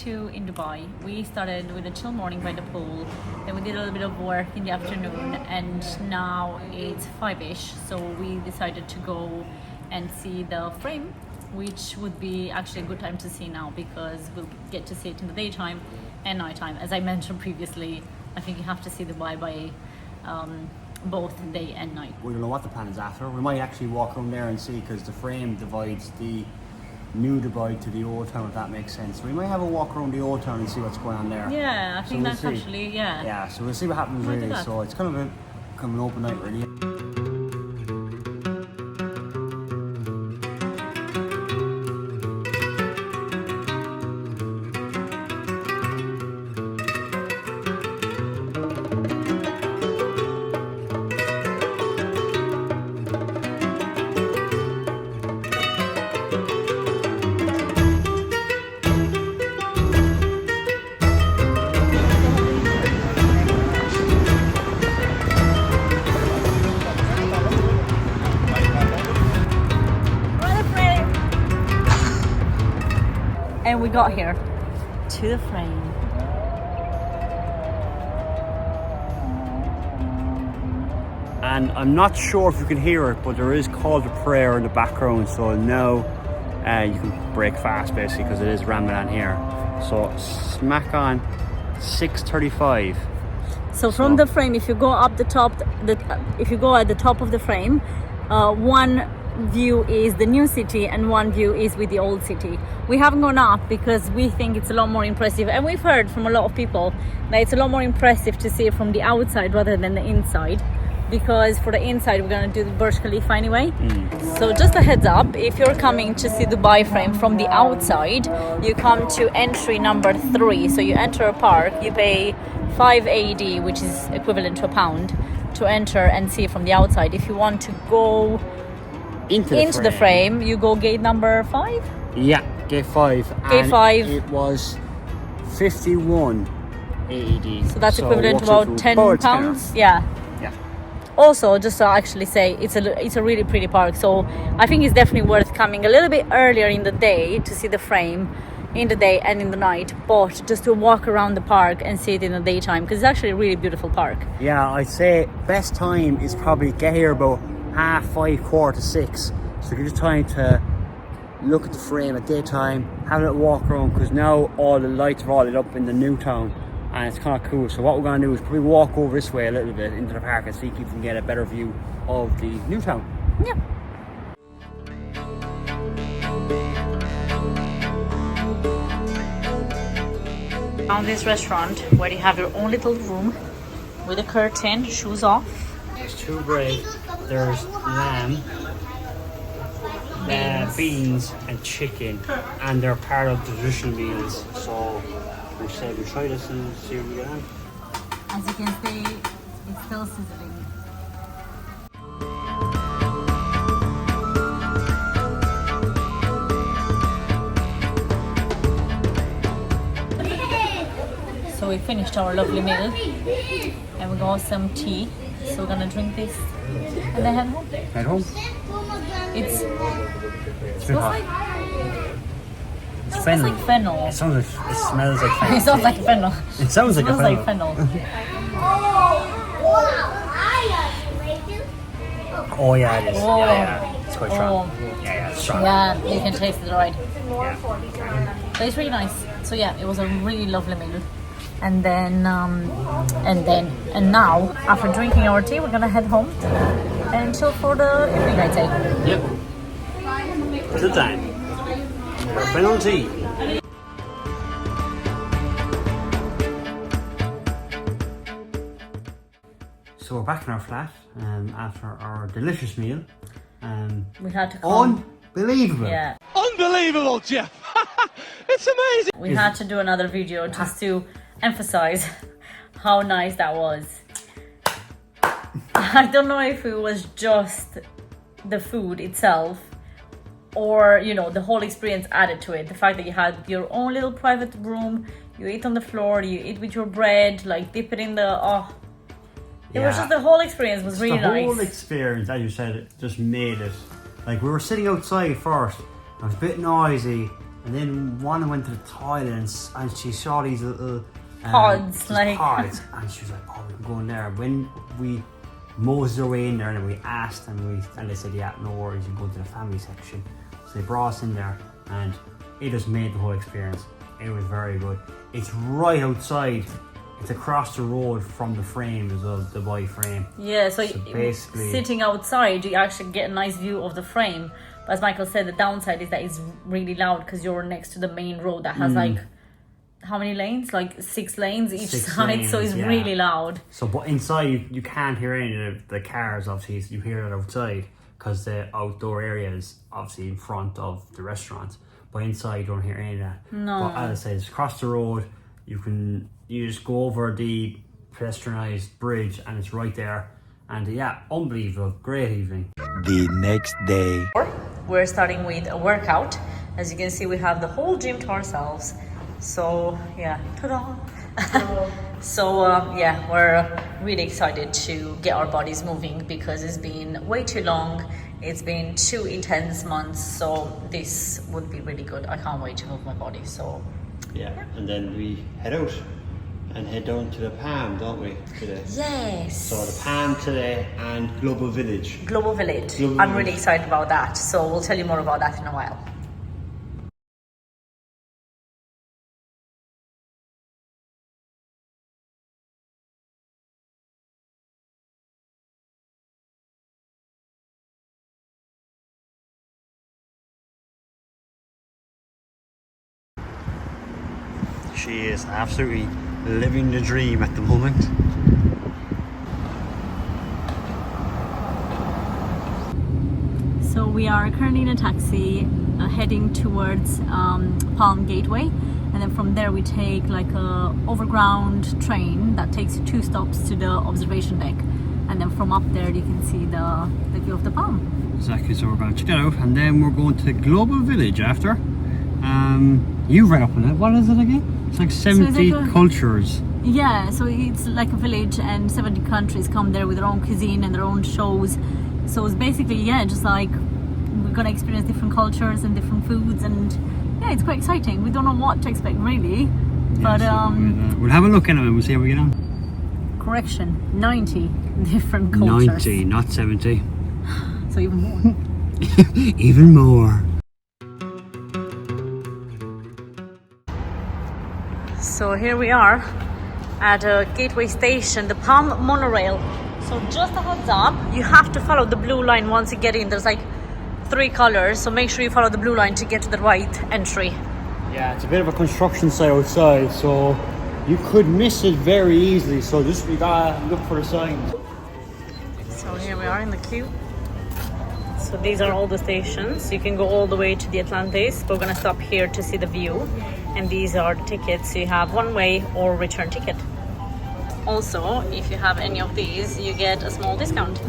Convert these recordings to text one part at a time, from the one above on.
2 in Dubai. We started with a chill morning by the pool, then we did a little bit of work in the afternoon, and now it's 5ish, so we decided to go and see the frame, which would be actually a good time to see now because we'll get to see it in the daytime and nighttime. As I mentioned previously, I think you have to see Dubai by both day and night. We don't know what the plan is after. We might actually walk around there and see, because the frame divides the new Dubai to the old town, if that makes sense. We might have a walk around the old town and see what's going on there. Yeah, I think that's actually, yeah. Yeah, so we'll see what happens really. So it's kind of an open night really. And we got here to the frame. And I'm not sure if you can hear it, but there is call to prayer in the background. So now you can break fast basically, because it is Ramadan here. So smack on 6:35. So from the frame, if you go up the top, if you go at the top of the frame, one view is the new city and one view is with the old city. We haven't gone up because we think it's a lot more impressive, and we've heard from a lot of people that it's a lot more impressive to see it from the outside rather than the inside, because for the inside we're going to do the Burj Khalifa anyway. So just a heads up, if you're coming to see Dubai frame from the outside, you come to entry number 3. So you enter a park, you pay 5 AED, which is equivalent to £1, to enter and see it from the outside. If you want to go into the frame, you go gate number 5? Yeah, gate 5. Gate 5. It was 51 AED. So that's equivalent to about £10. Yeah. Yeah. Also, just to actually say, it's a really pretty park. So I think it's definitely worth coming a little bit earlier in the day to see the frame in the day and in the night, but just to walk around the park and see it in the daytime, because it's actually a really beautiful park. Yeah, I'd say best time is probably get here about 5:30, 5:45, so give you time to look at the frame at daytime, have a little walk around, because now all the lights are all lit up in the new town and it's kind of cool. So what we're going to do is probably walk over this way a little bit into the park and see if we can get a better view of the new town. Yeah. Found this restaurant where you have your own little room with a curtain, shoes off. There's 2 bread, there's lamb, beans and chicken, and they're part of the traditional meals. So we said we'll try this and see what we get on. As you can see, it's still sizzling. So we finished our lovely meal and we got some tea. So we're gonna drink this and then head home. Head home? It smells like fennel. It smells like fennel. It sounds like fennel. It sounds like Like fennel. Oh yeah, it is. Oh. Yeah. It's quite strong. Yeah, it's strong. Yeah, you can taste it right. Yeah. But it's really nice. So yeah, it was a really lovely meal. And then now, after drinking our tea, we're gonna head home and chill for the evening, I'd say. Yep. Good time. Fennel tea. So we're back in our flat after our delicious meal. We had to come. Unbelievable. Yeah. Unbelievable, Jeff. It's amazing. We had to do another video just to emphasize how nice that was. I don't know if it was just the food itself or, you know, the whole experience added to it. The fact that you had your own little private room, you eat on the floor, you eat with your bread, like dip it in the, it was just, the whole experience was really nice. The whole experience, as you said, it just made it. Like, we were sitting outside first, it was a bit noisy, And then one went to the toilet and she saw these little Pods, pods, and she was like, "Oh, we can go in there." When we moseyed our way in there, and we asked, and they said, "Yeah, no worries, you can go to the family section." So they brought us in there, and it just made the whole experience. It was very good. It's right outside. It's across the road from the frame as well, the white frame. Yeah, so basically, sitting outside, you actually get a nice view of the frame. But as Michael said, the downside is that it's really loud because you're next to the main road that has like, how many lanes? Like 6 lanes each side, so it's really loud. So, but inside you can't hear any of the cars. Obviously, you hear it outside because the outdoor area is obviously in front of the restaurant. But inside, you don't hear any of that. No. But as I said, it's across the road. You just go over the pedestrianised bridge, and it's right there. And yeah, unbelievable, great evening. The next day. We're starting with a workout. As you can see, we have the whole gym to ourselves. So yeah, ta-da! So yeah, we're really excited to get our bodies moving because it's been way too long. It's been 2 intense months, so this would be really good. I can't wait to move my body. So yeah, and then we head out and head down to the Palm, don't we, today? yes. So the Palm today and Global Village. Global Village. I'm really excited about that. So we'll tell you more about that in a while. She is absolutely living the dream at the moment. So we are currently in a taxi heading towards Palm Gateway, and then from there we take like a overground train that takes you 2 stops to the observation deck, and then from up there you can see the view of the Palm. Exactly, so we're going to check it out, and then we're going to Global Village after. You've read up on it. What is it again? It's like 70 cultures. Yeah, so it's like a village and 70 countries come there with their own cuisine and their own shows. So it's basically, yeah, just like we're going to experience different cultures and different foods, and yeah, it's quite exciting. We don't know what to expect really, but we'll have a look anyway and we'll see how we get on. Correction, 90 different cultures. 90, not 70. So even more. Even more. So here we are at a gateway station, the Palm monorail. So just a heads up, you have to follow the blue line once you get in. There's like 3 colors, so make sure you follow the blue line to get to the right entry. Yeah, it's a bit of a construction site outside, so you could miss it very easily. So just we gotta look for the signs. So here we are in the queue. So these are all the stations. You can go all the way to the Atlantis. We're gonna stop here to see the view. And these are the tickets. So you have one-way or return ticket. Also, if you have any of these, you get a small discount.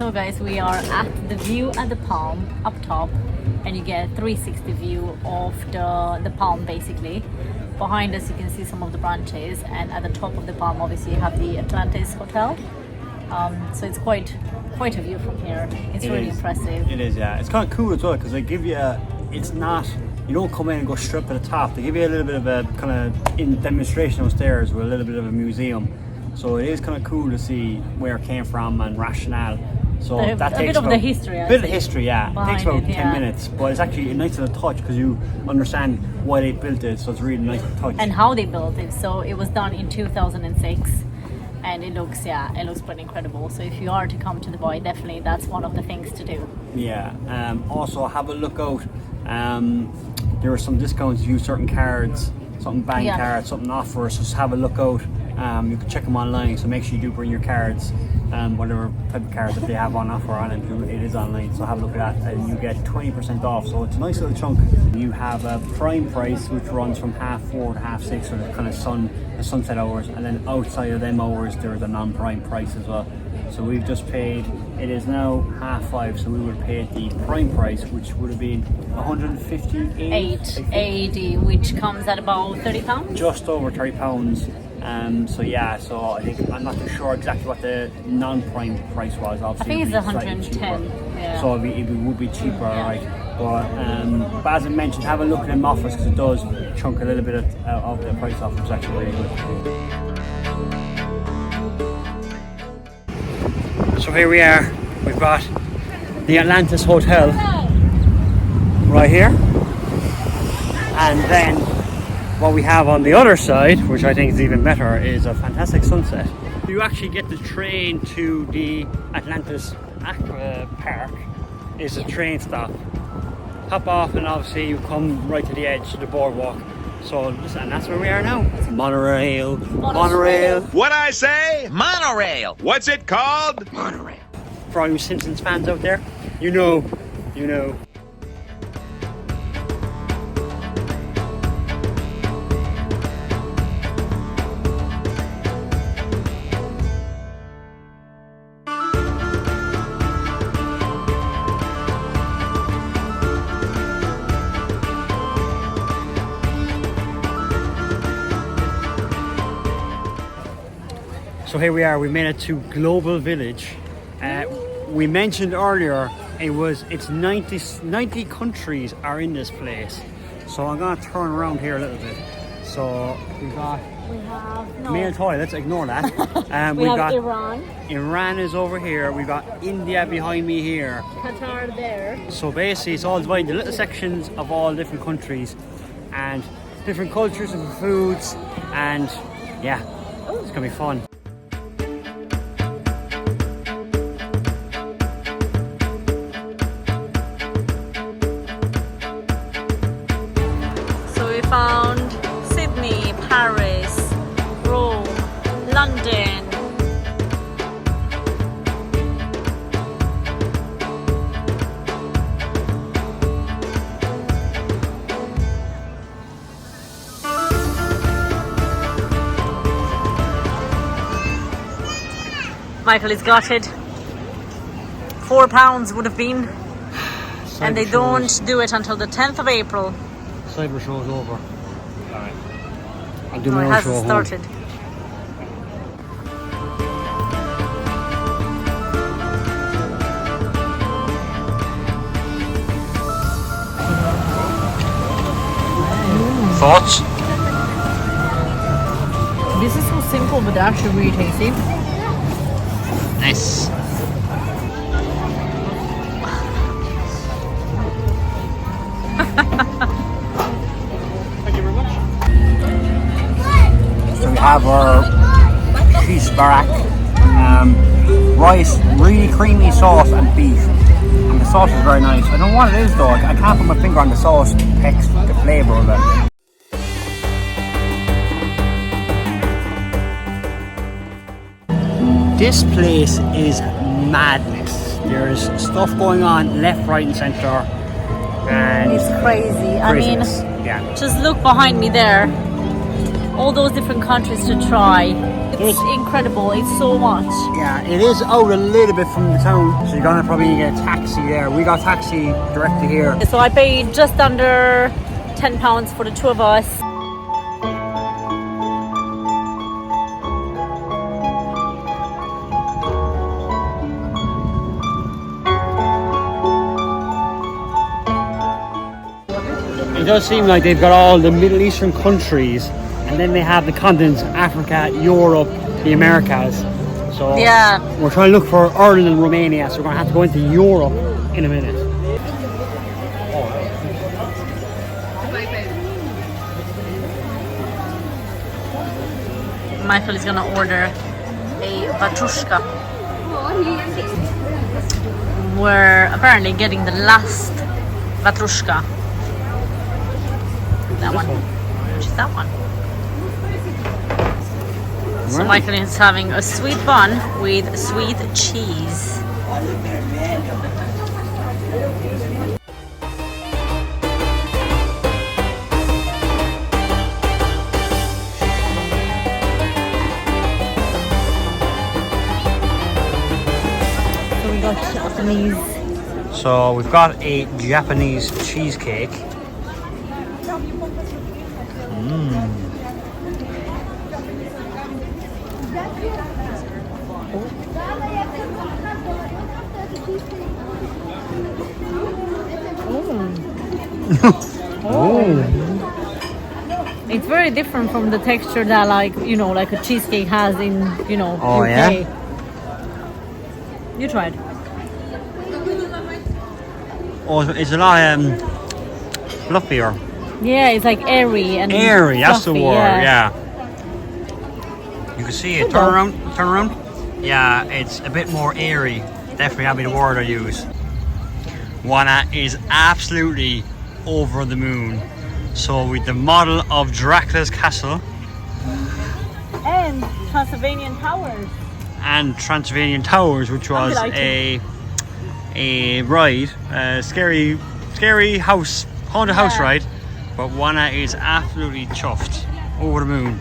So guys, we are at the view at the Palm up top, and you get a 360 view of the Palm basically. Behind us you can see some of the branches, and at the top of the Palm obviously you have the Atlantis Hotel. So it's quite a view from here. It's really impressive. It is, yeah. It's kind of cool as well because they give you it's not, you don't come in and go straight to the top. They give you a little bit of a kind of in demonstration upstairs with a little bit of a museum. So it is kind of cool to see where it came from and rationale. So that takes a bit of the history. A bit of the history, yeah. It takes about 10 yeah. minutes, but it's actually a nice little touch because you understand why they built it. So it's really nice to touch. And how they built it. So it was done in 2006, and it looks pretty incredible. So if you are to come to Dubai, definitely that's one of the things to do. Yeah. Also have a look out. There are some discounts if you use certain cards, something bank cards, something offers. Just have a look out. You can check them online, so make sure you do bring your cards, whatever type of cards that they have on offer on it. It is online, so have a look at that, and you get 20% off. So it's a nice little chunk. You have a prime price, which runs from 4:30 to 6:30, so the kind of sunset hours, and then outside of them hours there's a non-prime price as well. So we've just paid, it is now 5:30, so we would have paid the prime price, which would have been 158 AED, which comes at about £30. just over £30. So yeah, so I think I'm not too sure exactly what the non-prime price was. Obviously, I think it's it'd be slightly 110. cheaper. Yeah. So it would be cheaper, right? But as I mentioned, have a look at them offers, because it does chunk a little bit of the price off, which is actually really good. So here we are. We've got the Atlantis Hotel right here, and then what we have on the other side, which I think is even better, is a fantastic sunset. You actually get the train to the Atlantis Aqua Park. Is a train stop. Hop off, and obviously you come right to the edge of the boardwalk. So listen, and that's where we are now. Monorail. What I say? Monorail. What's it called? Monorail. For all you Simpsons fans out there, you know. So here we are, we made it to Global Village. We mentioned earlier, it's 90 countries are in this place. So I'm gonna turn around here a little bit. So we have male toilets, ignore that. we have got Iran. Iran is over here, we got India behind me here. Qatar there. So basically it's all divided into little sections of all different countries and different cultures and foods, and yeah, it's gonna be fun. Found Sydney, Paris, Rome, London. Michael is gutted. £4 would have been, and they don't do it until the 10th of April. Cyber show is over. Alright. I'll do No, my it own hasn't show started. Thoughts? This is so simple, but actually really tasty. Nice. Thank you very much. So we have our cheese barak, rice, really creamy sauce, and beef. And the sauce is very nice. I don't know what it is though. I can't put my finger on the sauce. It takes the flavour of it. This place is madness. There's stuff going on left, right, and centre. And It's crazy. I mean, yeah. just look behind me there. All those different countries to try. It's incredible. It's so much. Yeah, it is out a little bit from the town, so you're gonna probably get a taxi there. We got a taxi directly here. So I paid just under £10 for the two of us. It does seem like they've got all the Middle Eastern countries, and then they have the continents: Africa, Europe, the Americas. So Yeah. we're trying to look for Ireland and Romania, so we're going to have to go into Europe in a minute. Michael is gonna order a vatrushka. We're apparently getting the last vatrushka. That one. Which is that one? So Right. Michael is having a sweet bun with sweet cheese. So we got Japanese. So we've got a Japanese cheesecake. It's very different from the texture that, like, you know, like a cheesecake has in, you know, Oh, UK. yeah? You tried. Oh, it's a lot fluffier. Yeah, it's like airy and Airy, that's the fluffy, word, yeah. You can see it. Good Turn though. around, turn around. Yeah, it's a bit more airy. Definitely that'd be the word I use. Juana is absolutely over the moon. So with the model of Dracula's castle And Transylvanian towers. and Transylvanian Towers, which was a ride, scary house, haunted house Yeah. ride. But Juana is absolutely chuffed, over the moon.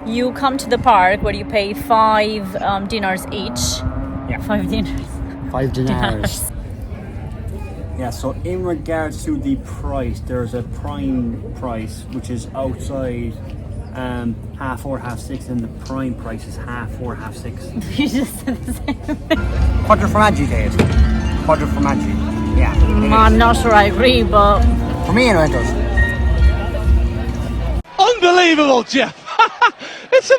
You come to the park where you pay 5 dinars each. Yeah. 5 dinars. 5 dinars. Yeah, so in regards to the price, there's a prime price which is outside 4:30, 6:30, and the prime price is 4:30, 6:30. You just said the same thing. Quattro formaggi, Dave. Quattro formaggi. Yeah. I'm not sure I agree, but For me, anyway, it does. Unbelievable, Jeff. It's